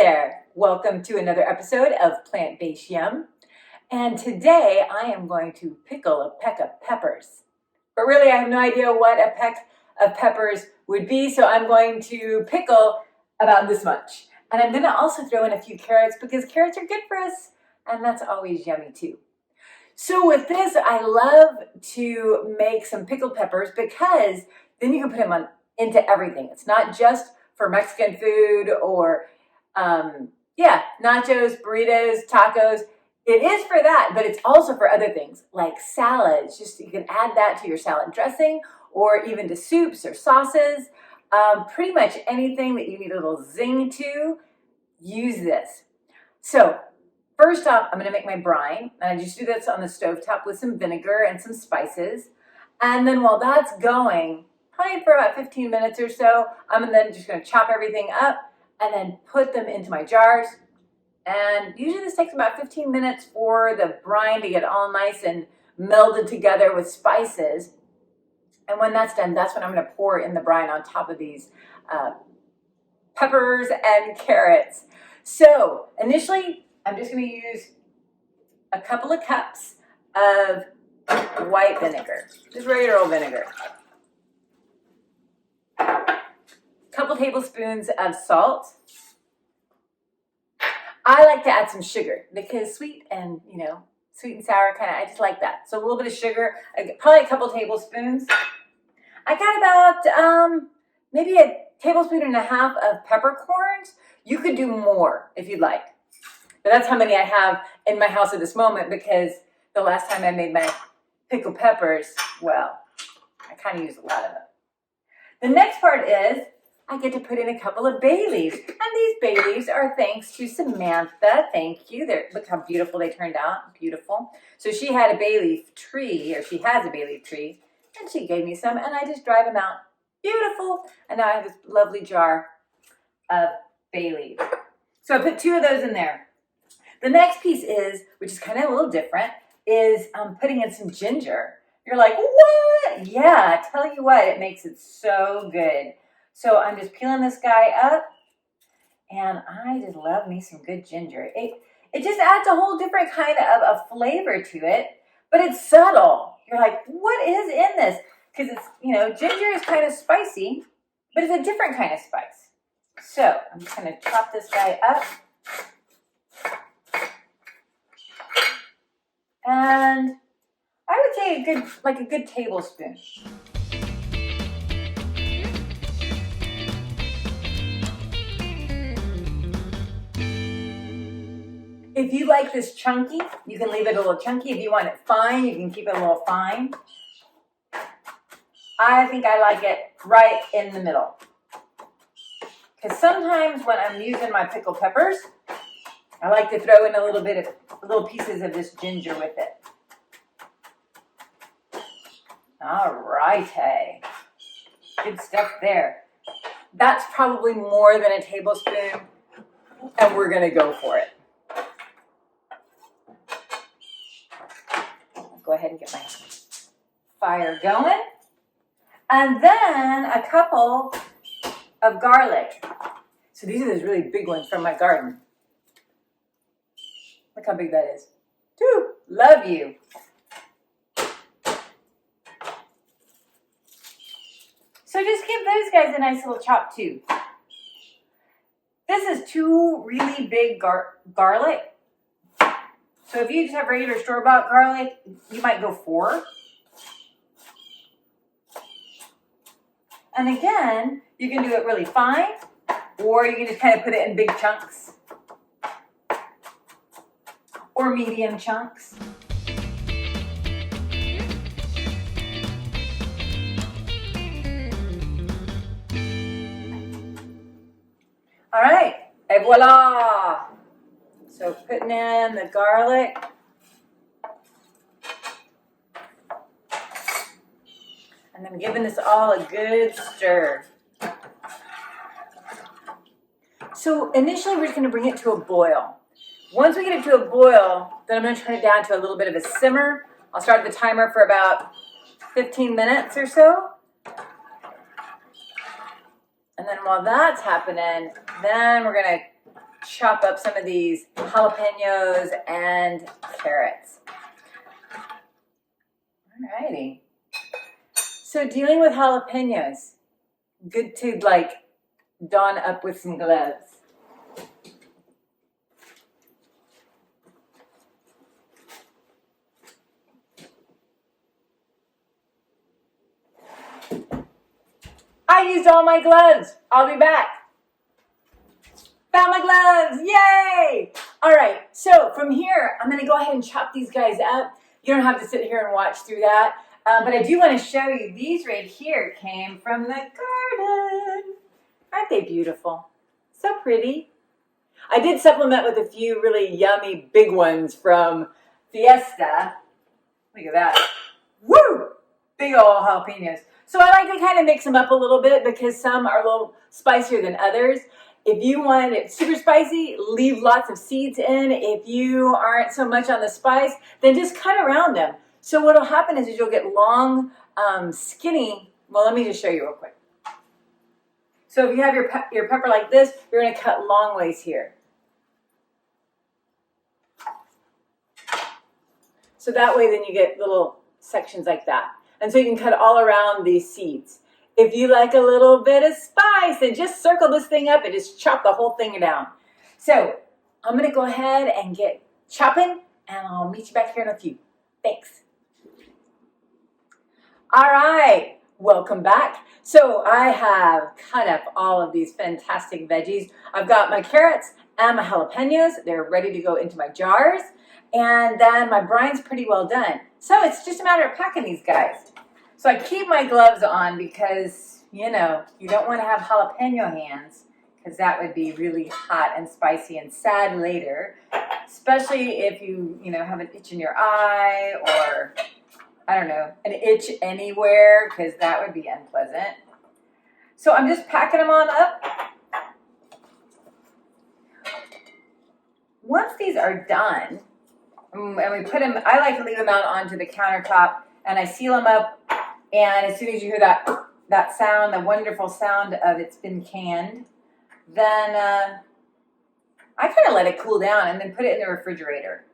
there! Welcome to another episode of Plant-Based Yum. And today I am going to pickle a peck of peppers. But really I have no idea what a peck of peppers would be, so I'm going to pickle about this much. And I'm going to also throw in a few carrots because carrots are good for us, and that's always yummy too. So with this, I love to make some pickled peppers because then you can put them into everything. It's not just for Mexican food or nachos, burritos, tacos. It is for that, but it's also for other things like salads. Just you can add that to your salad dressing or even to soups or sauces. Pretty much anything that you need a little zing to, use this. So first off, I'm going to make my brine, and I just do this on the stovetop with some vinegar and some spices. And then while that's going, probably for about 15 minutes or so, I'm then just going to chop everything up and then put them into my jars. And usually this takes about 15 minutes for the brine to get all nice and melded together with spices. And when that's done, that's when I'm going to pour in the brine on top of these peppers and carrots. So initially, I'm just going to use a couple of cups of white vinegar, just regular old vinegar. Couple tablespoons of salt. I like to add some sugar because sweet and sour I just like that. So a little bit of sugar, probably a couple tablespoons. I got about maybe a tablespoon and a half of peppercorns. You could do more if you'd like. But that's how many I have in my house at this moment because the last time I made my pickled peppers, well, I kind of used a lot of them. The next part is I get to put in a couple of bay leaves. And these bay leaves are thanks to Samantha. Thank you. Look how beautiful they turned out. Beautiful. So she had a bay leaf tree, or she has a bay leaf tree, and she gave me some, and I just dried them out. Beautiful. And now I have this lovely jar of bay leaves. So I put 2 of those in there. The next piece is, which is kind of a little different, is putting in some ginger. You're like, what? Yeah, I tell you what, it makes it so good. So I'm just peeling this guy up, and I just love me some good ginger. It just adds a whole different kind of a flavor to it, but it's subtle. You're like, what is in this? Because it's, ginger is kind of spicy, but it's a different kind of spice. So I'm just going to chop this guy up. And I would say a good tablespoon. If you like this chunky, you can leave it a little chunky. If you want it fine, you can keep it a little fine. I think I like it right in the middle. Because sometimes when I'm using my pickled peppers, I like to throw in little pieces of this ginger with it. All righty. Good stuff there. That's probably more than a tablespoon, and we're going to go for it. Go ahead and get my fire going. And then a couple of garlic. So these are those really big ones from my garden. Look how big that is. 2. Love you. So just give those guys a nice little chop too. This is 2 really big garlic. So if you just have regular store-bought garlic, you might go 4. And again, you can do it really fine, or you can just kind of put it in big chunks or medium chunks. All right, et voila! So putting in the garlic. And then giving this all a good stir. So initially we're just going to bring it to a boil. Once we get it to a boil, then I'm going to turn it down to a little bit of a simmer. I'll start the timer for about 15 minutes or so. And then while that's happening, then we're going to chop up some of these jalapenos and carrots. Alrighty. So dealing with jalapenos, good to like don up with some gloves. I used all my gloves. I'll be back. Found my gloves. Yay! All right. So from here, I'm going to go ahead and chop these guys up. You don't have to sit here and watch through that. But I do want to show you these right here came from the garden. Aren't they beautiful? So pretty. I did supplement with a few really yummy big ones from Fiesta. Look at that. Woo! Big old jalapenos. So I like to kind of mix them up a little bit because some are a little spicier than others. If you want it super spicy, leave lots of seeds in. If you aren't so much on the spice, then just cut around them. So what will happen is you'll get long, skinny, well, let me just show you real quick. So if you have your pepper like this, you're going to cut long ways here. So that way then you get little sections like that. And so you can cut all around these seeds. If you like a little bit of spice, then just circle this thing up and just chop the whole thing down. So I'm going to go ahead and get chopping, and I'll meet you back here in a few. Thanks. All right, welcome back. So I have cut up all of these fantastic veggies. I've got my carrots and my jalapenos. They're ready to go into my jars. And then my brine's pretty well done. So it's just a matter of packing these guys. So I keep my gloves on because, you know, you don't want to have jalapeno hands because that would be really hot and spicy and sad later, especially if you have an itch in your eye or, I don't know, an itch anywhere because that would be unpleasant. So I'm just packing them on up. Once these are done, and we put them, I like to leave them out onto the countertop and I seal them up. And as soon as you hear that sound, the wonderful sound of it's been canned, then I kind of let it cool down and then put it in the refrigerator.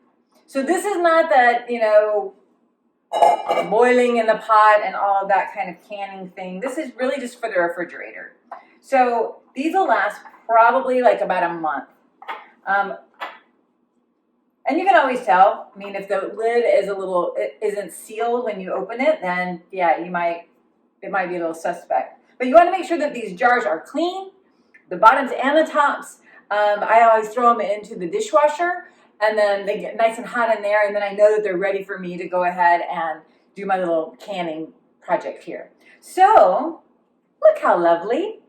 So this is not that, boiling in the pot and all of that kind of canning thing. This is really just for the refrigerator. So these will last probably like about a month. And you can always tell. I mean, if the lid isn't sealed when you open it, then yeah, it might be a little suspect. But you want to make sure that these jars are clean, the bottoms and the tops. I always throw them into the dishwasher, and then they get nice and hot in there, and then I know that they're ready for me to go ahead and do my little canning project here. So, look how lovely.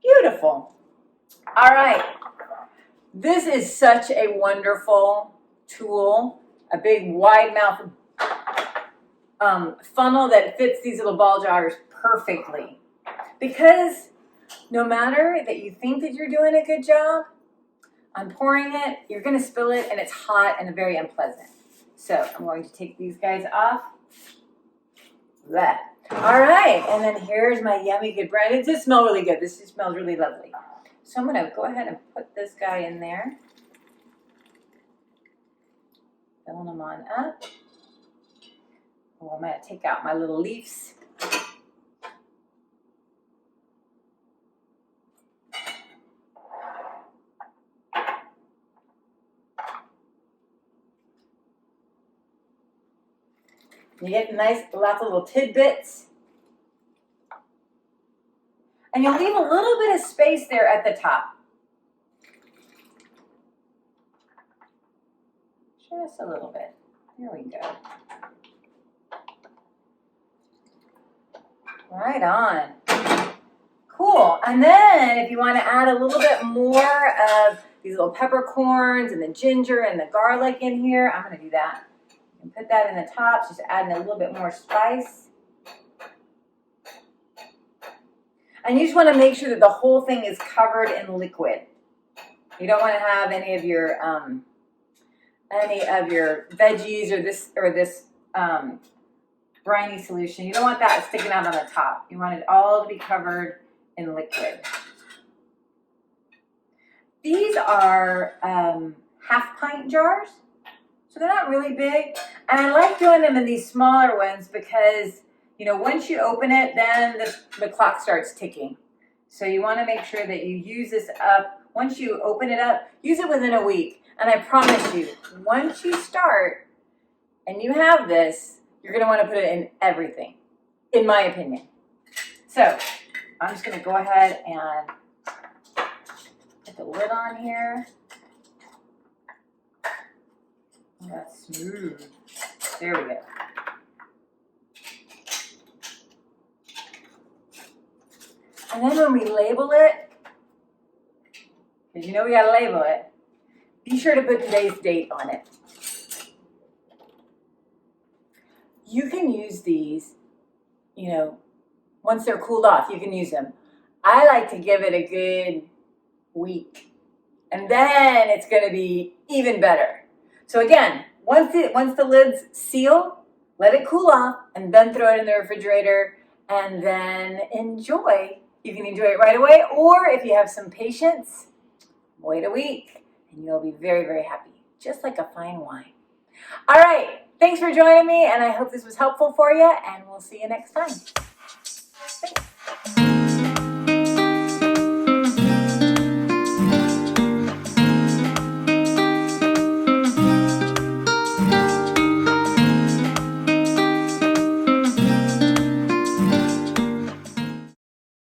Beautiful. All right. This is such a wonderful tool, a big wide mouth funnel that fits these little ball jars perfectly. Because no matter that you think that you're doing a good job on pouring it, you're going to spill it and it's hot and very unpleasant. So I'm going to take these guys off. Blech. All right, and then here's my yummy good bread. It just smells really good. This just smells really lovely. So I'm going to go ahead and put this guy in there. Filling them on up. Oh, I'm going to take out my little leaves. You get lots of little tidbits. And you'll leave a little bit of space there at the top. Just a little bit. There we go. Right on. Cool. And then if you want to add a little bit more of these little peppercorns and the ginger and the garlic in here, I'm going to do that. And put that in the top, just adding a little bit more spice. And you just want to make sure that the whole thing is covered in liquid. You don't want to have any of your veggies or this briny solution. You don't want that sticking out on the top. You want it all to be covered in liquid. These are half pint jars, so they're not really big. And I like doing them in these smaller ones because, you know, once you open it, then the clock starts ticking. So you want to make sure that you use this up. Once you open it up, use it within a week. And I promise you, once you start and you have this, you're going to want to put it in everything, in my opinion. So I'm just going to go ahead and put the lid on here. Oh, that's smooth. There we go. And then when we label it, because you know we got to label it, be sure to put today's date on it. You can use these, you know, once they're cooled off, you can use them. I like to give it a good week, and then it's going to be even better. So again, once the lids seal, let it cool off, and then throw it in the refrigerator, and then enjoy. You can enjoy it right away, or if you have some patience, wait a week, and you'll be very, very happy, just like a fine wine. All right, thanks for joining me, and I hope this was helpful for you, and we'll see you next time. Thanks.